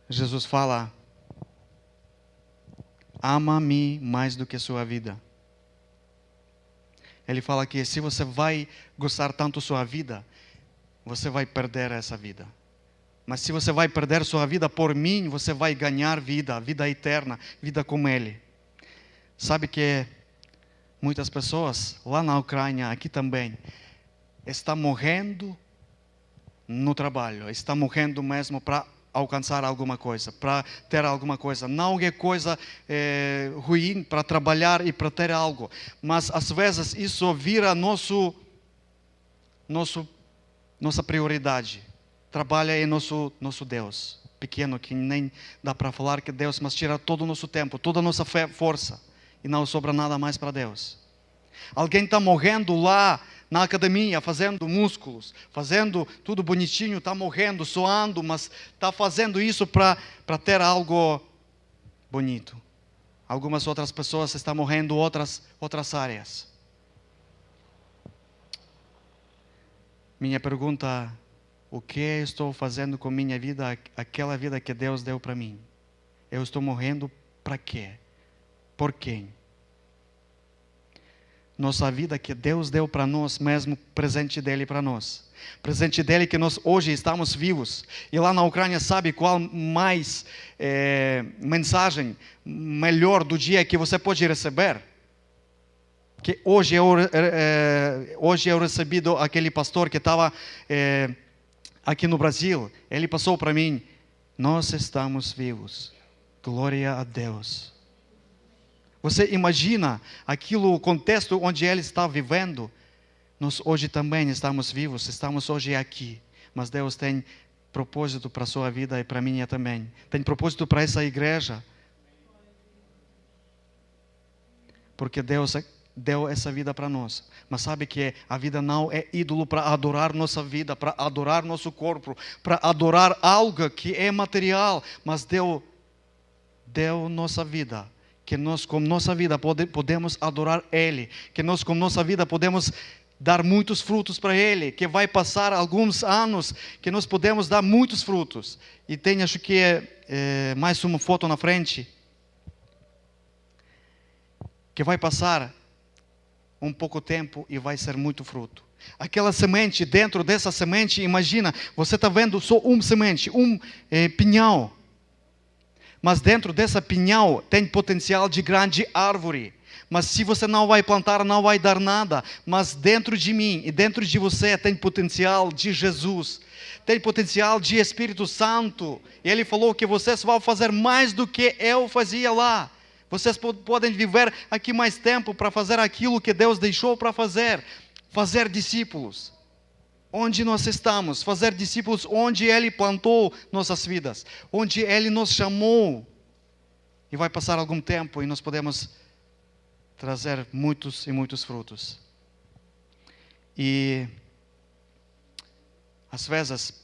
Jesus fala, ama-me mais do que sua vida. Ele fala que se você vai gostar tanto da sua vida, você vai perder essa vida. Mas se você vai perder sua vida por mim, você vai ganhar vida eterna, vida com Ele. Sabe que muitas pessoas, lá na Ucrânia, aqui também, estão morrendo no trabalho, estão morrendo mesmo para alcançar alguma coisa, para ter alguma coisa. Não é coisa ruim para trabalhar e para ter algo, mas às vezes isso vira nossa prioridade. Trabalho é nosso Deus, pequeno, que nem dá para falar que é Deus, mas tira todo o nosso tempo, toda a nossa força, e não sobra nada mais para Deus. Alguém está morrendo lá na academia, fazendo músculos, fazendo tudo bonitinho, está morrendo, suando, mas está fazendo isso para ter algo bonito. Algumas outras pessoas estão morrendo em outras áreas. Minha pergunta o que eu estou fazendo com minha vida, aquela vida que Deus deu para mim? Eu estou morrendo para quê? Por quem? Nossa vida que Deus deu para nós mesmo, presente dele para nós. Presente dele que nós hoje estamos vivos. E lá na Ucrânia, sabe qual mais mensagem melhor do dia que você pode receber? Que hoje eu recebi aquele pastor que estava aqui no Brasil. Ele passou para mim: nós estamos vivos. Glória a Deus. Você imagina aquilo, o contexto onde ele está vivendo? Nós hoje também estamos vivos, estamos hoje aqui. Mas Deus tem propósito para a sua vida e para a minha também. Tem propósito para essa igreja. Porque Deus deu essa vida para nós. Mas sabe que a vida não é ídolo para adorar nossa vida, para adorar nosso corpo, para adorar algo que é material. Mas deu nossa vida. Que nós com nossa vida podemos adorar Ele. Que nós com nossa vida podemos dar muitos frutos para Ele. Que vai passar alguns anos que nós podemos dar muitos frutos. E tem, acho que mais uma foto na frente. Que vai passar um pouco tempo e vai ser muito fruto. Aquela semente, dentro dessa semente, imagina, você está vendo só uma semente, pinhal. Mas dentro dessa pinhal tem potencial de grande árvore. Mas se você não vai plantar, não vai dar nada. Mas dentro de mim e dentro de você tem potencial de Jesus. Tem potencial de Espírito Santo. E Ele falou que vocês vão fazer mais do que eu fazia lá. Vocês podem viver aqui mais tempo para fazer aquilo que Deus deixou para fazer. Fazer discípulos. Onde nós estamos, fazer discípulos onde Ele plantou nossas vidas, onde Ele nos chamou. E vai passar algum tempo e nós podemos trazer muitos e muitos frutos. E às vezes,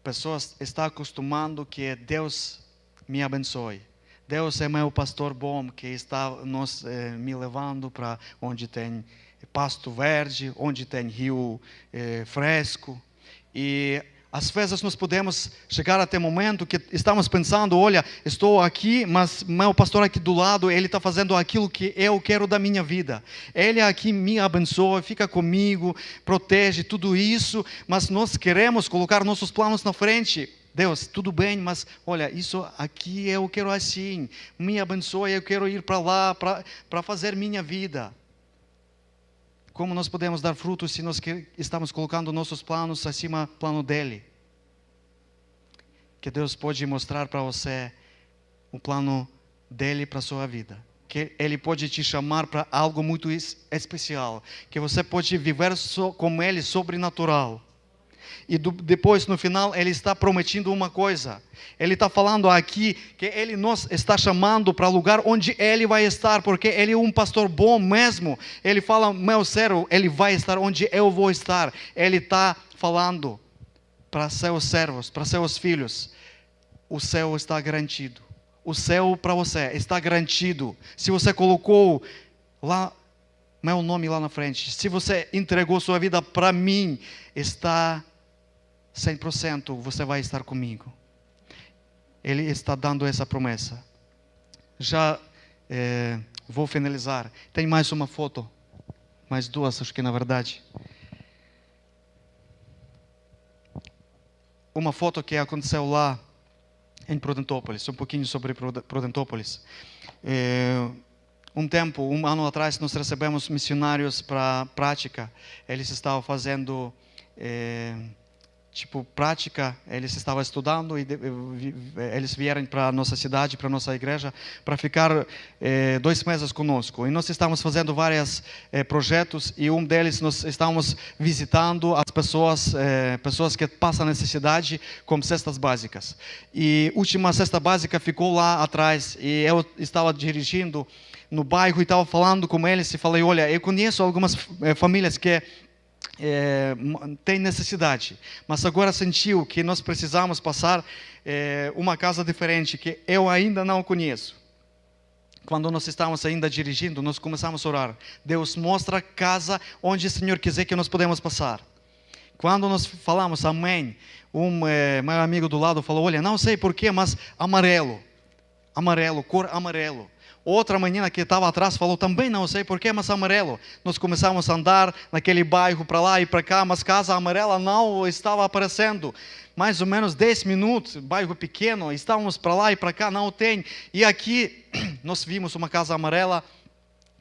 pessoas estão acostumando que Deus me abençoe. Deus é meu pastor bom que está me levando para onde tem pasto verde, onde tem rio fresco. E às vezes nós podemos chegar até o momento que estamos pensando: olha, estou aqui, mas meu pastor aqui do lado, ele está fazendo aquilo que eu quero da minha vida. Ele aqui me abençoa, fica comigo, protege tudo isso, mas nós queremos colocar nossos planos na frente. Deus, tudo bem, mas olha, isso aqui eu quero assim, me abençoa, eu quero ir para lá, para fazer minha vida. Como nós podemos dar frutos se nós estamos colocando nossos planos acima do plano dele? Que Deus pode mostrar para você o plano dele para a sua vida. Que Ele pode te chamar para algo muito especial. Que você pode viver com Ele sobrenatural. E depois, no final, Ele está prometendo uma coisa. Ele está falando aqui que Ele nos está chamando para o lugar onde Ele vai estar, porque Ele é um pastor bom mesmo. Ele fala: meu servo, Ele vai estar onde eu vou estar. Ele está falando para seus servos, para seus filhos: o céu está garantido. O céu para você está garantido. Se você colocou lá meu nome lá na frente, se você entregou sua vida para mim, está 100%, você vai estar comigo. Ele está dando essa promessa. Já vou finalizar. Tem mais uma foto. Mais duas, acho que na verdade. Uma foto que aconteceu lá em Prudentópolis. Um pouquinho sobre Prudentópolis. Um ano atrás, nós recebemos missionários para prática. Eles estavam fazendo prática, eles estavam estudando e eles vieram para a nossa cidade, para a nossa igreja, para ficar 2 meses conosco. E nós estávamos fazendo vários projetos, e um deles nós estávamos visitando as pessoas que passam necessidade com cestas básicas. E a última cesta básica ficou lá atrás, e eu estava dirigindo no bairro e estava falando com eles e falei: olha, eu conheço algumas famílias que tem necessidade, mas agora sentiu que nós precisamos passar uma casa diferente que eu ainda não conheço. Quando nós estamos ainda dirigindo, nós começamos a orar: Deus, mostra a casa onde o Senhor quiser que nós podemos passar. Quando nós falamos amém, meu amigo do lado falou, olha, não sei porquê, mas amarelo, cor amarelo. Outra menina que estava atrás falou, também não sei porquê, mas amarelo. Nós começamos a andar naquele bairro para lá e para cá, mas casa amarela não estava aparecendo. Mais ou menos 10 minutos, bairro pequeno, estávamos para lá e para cá, não tem. E aqui nós vimos uma casa amarela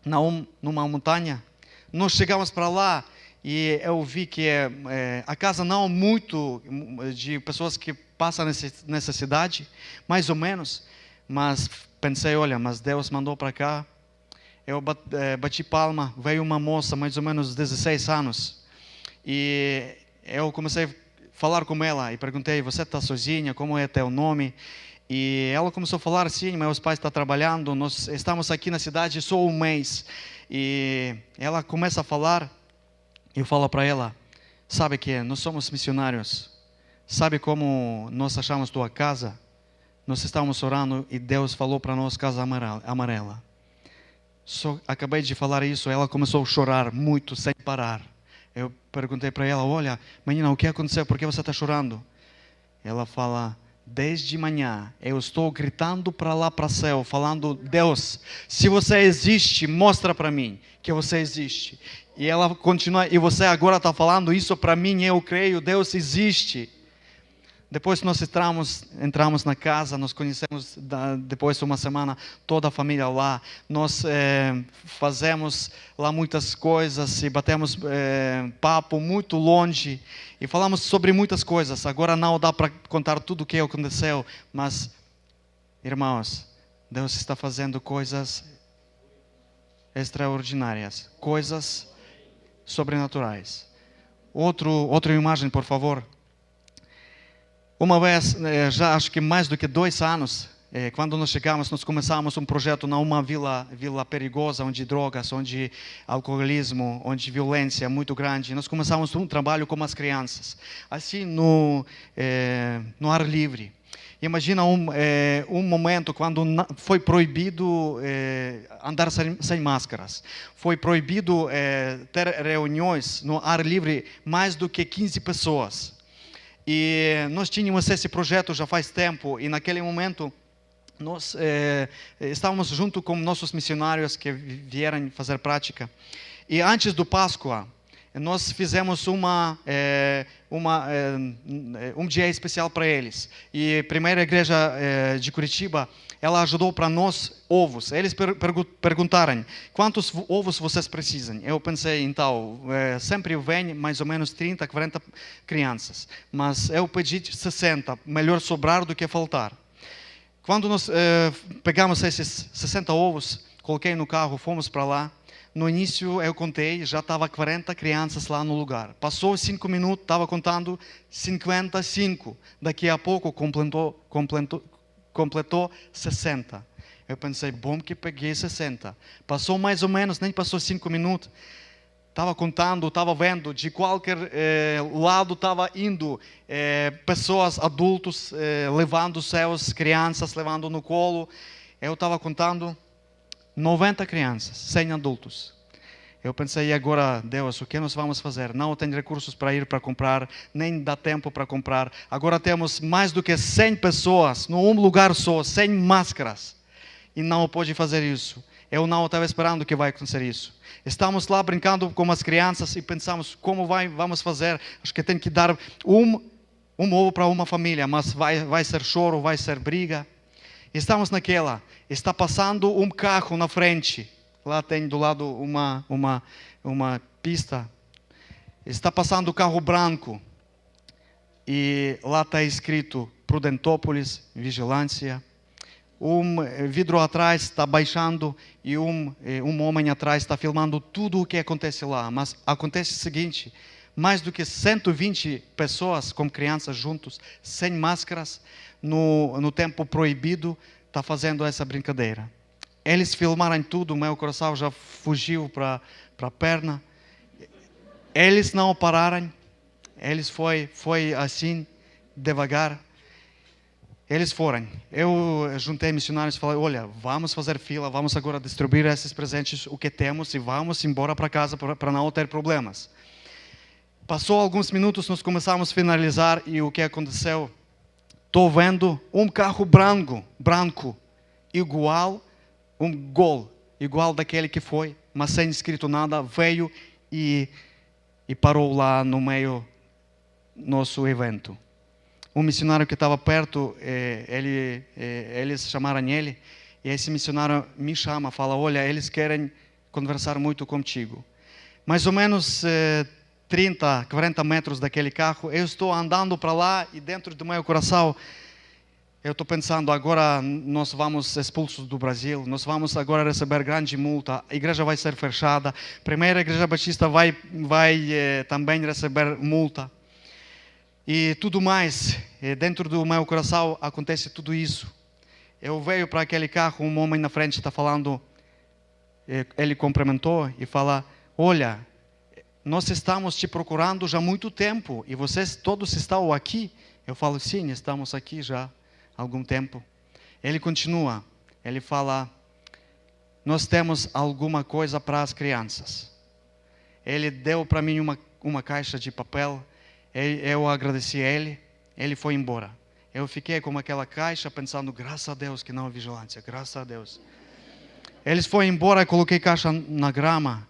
numa montanha. Nós chegamos para lá e eu vi que a casa não muito de pessoas que passam necessidade, mais ou menos, mas pensei, olha, mas Deus mandou para cá. Eu bati palma, veio uma moça, mais ou menos 16 anos, e eu comecei a falar com ela e perguntei, você está sozinha, como é teu nome? E ela começou a falar, sim, meus pais estão trabalhando, nós estamos aqui na cidade só um mês. E ela começa a falar, eu falo para ela, sabe que nós somos missionários, sabe como nós achamos tua casa? Nós estávamos orando e Deus falou para nós casa amarela. Só acabei de falar isso, ela começou a chorar muito, sem parar. Eu perguntei para ela, olha, menina, o que aconteceu? Por que você está chorando? Ela fala, desde manhã eu estou gritando para lá para o céu, falando, Deus, se você existe, mostra para mim que você existe. E ela continua, e você agora está falando isso para mim, eu creio, Deus existe. Depois nós entramos na casa, nós conhecemos, depois de uma semana, toda a família lá. Nós fazemos lá muitas coisas e batemos papo muito longe. E falamos sobre muitas coisas. Agora não dá para contar tudo o que aconteceu. Mas, irmãos, Deus está fazendo coisas extraordinárias. Coisas sobrenaturais. Outra imagem, por favor. Uma vez, já acho que mais do que 2 anos, quando nós chegamos, nós começamos um projeto numa vila perigosa, onde drogas, onde alcoolismo, onde violência muito grande. Nós começamos um trabalho com as crianças, assim no ar livre. Imagina um momento quando foi proibido andar sem máscaras. Foi proibido ter reuniões no ar livre, mais do que 15 pessoas. E nós tínhamos esse projeto já faz tempo, e naquele momento nós estávamos junto com nossos missionários que vieram fazer prática. E antes do Páscoa, nós fizemos um dia especial para eles. E a primeira igreja de Curitiba, ela ajudou para nós ovos. Eles perguntaram, quantos ovos vocês precisam? Eu pensei, então, sempre vem mais ou menos 30, 40 crianças. Mas eu pedi 60, melhor sobrar do que faltar. Quando nós pegamos esses 60 ovos, coloquei no carro, fomos para lá. No início eu contei, já estava 40 crianças lá no lugar. Passou 5 minutos, estava contando 55. Daqui a pouco completou 60. Eu pensei, bom que peguei 60. Passou mais ou menos, nem passou 5 minutos. Estava contando, estava vendo de qualquer lado estava indo pessoas, adultos, levando seus crianças, levando no colo. Eu estava contando 90 crianças, 100 adultos. Eu pensei, e agora, Deus, o que nós vamos fazer? Não tenho recursos para ir para comprar, nem dá tempo para comprar. Agora temos mais do que 100 pessoas, num lugar só, 100 máscaras. E não pode fazer isso. Eu não estava esperando que vai acontecer isso. Estamos lá brincando com as crianças e pensamos, como vamos fazer? Acho que tem que dar um ovo para uma família, mas vai ser choro, vai ser briga. Estamos naquela, está passando um carro na frente, lá tem do lado uma pista, está passando o carro branco, e lá está escrito Prudentópolis, vigilância, vidro atrás está baixando, e um homem atrás está filmando tudo o que acontece lá, mas acontece o seguinte, mais do que 120 pessoas com crianças juntos, sem máscaras, no tempo proibido, está fazendo essa brincadeira. Eles filmaram tudo, meu coração já fugiu para a perna. Eles não pararam, eles foi assim, devagar. Eles foram. Eu juntei missionários e falei, olha, vamos fazer fila, vamos agora distribuir esses presentes, o que temos, e vamos embora para casa para não ter problemas. Passou alguns minutos, nós começamos a finalizar e o que aconteceu? Estou vendo um carro branco, igual, um Gol, igual daquele que foi, mas sem escrito nada, veio e parou lá no meio do nosso evento. Um missionário que estava perto, eles chamaram ele, e esse missionário me chama, fala, olha, eles querem conversar muito contigo. Mais ou menos 30, 40 metros daquele carro, eu estou andando para lá e dentro do meu coração, eu estou pensando, agora nós vamos expulsos do Brasil, nós vamos agora receber grande multa, a igreja vai ser fechada, a primeira igreja batista vai também receber multa. E tudo mais, dentro do meu coração acontece tudo isso. Eu vejo para aquele carro, um homem na frente está falando, ele cumprimentou e fala, olha, nós estamos te procurando já há muito tempo e vocês todos estão aqui. Eu falo, sim, estamos aqui já há algum tempo. Ele continua, ele fala, nós temos alguma coisa para as crianças. Ele deu para mim uma caixa de papel, eu agradeci a ele foi embora. Eu fiquei com aquela caixa pensando, graças a Deus que não é vigilância, graças a Deus. Eles foram embora, eu coloquei a caixa na grama.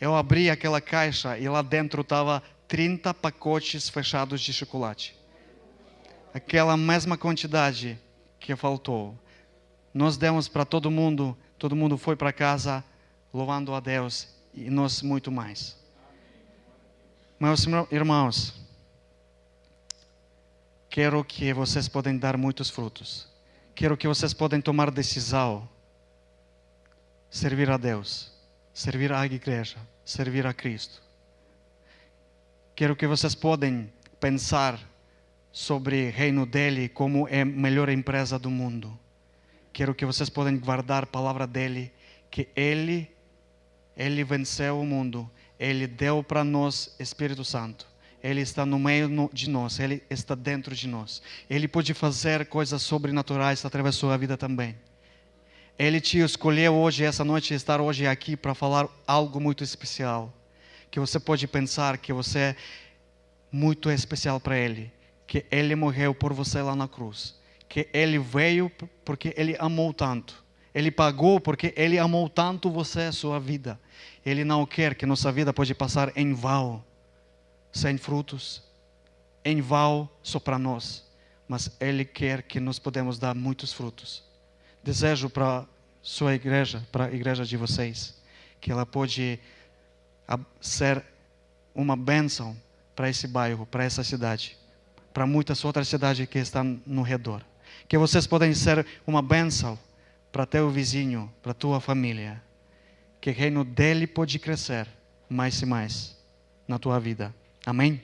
Eu abri aquela caixa e lá dentro estava 30 pacotes fechados de chocolate. Aquela mesma quantidade que faltou. Nós demos para todo mundo foi para casa louvando a Deus e nós muito mais. Meus irmãos, quero que vocês podem dar muitos frutos. Quero que vocês podem tomar decisão. Servir a Deus, servir a igreja, servir a Cristo. Quero que vocês podem pensar sobre o reino dele como a melhor empresa do mundo. Quero que vocês podem guardar a palavra dele, que ele venceu o mundo, ele deu para nós Espírito Santo. Ele está no meio de nós, ele está dentro de nós. Ele pode fazer coisas sobrenaturais através da sua vida também. Ele te escolheu hoje, essa noite, estar hoje aqui para falar algo muito especial. Que você pode pensar que você é muito especial para Ele. Que Ele morreu por você lá na cruz. Que Ele veio porque Ele amou tanto. Ele pagou porque Ele amou tanto você, a sua vida. Ele não quer que nossa vida pode passar em vão, sem frutos, em vão só para nós. Mas Ele quer que nós podemos dar muitos frutos. Desejo para sua igreja, para a igreja de vocês, que ela pode ser uma bênção para esse bairro, para essa cidade, para muitas outras cidades que estão no redor. Que vocês podem ser uma bênção para teu vizinho, para tua família. Que o reino dele pode crescer mais e mais na tua vida. Amém?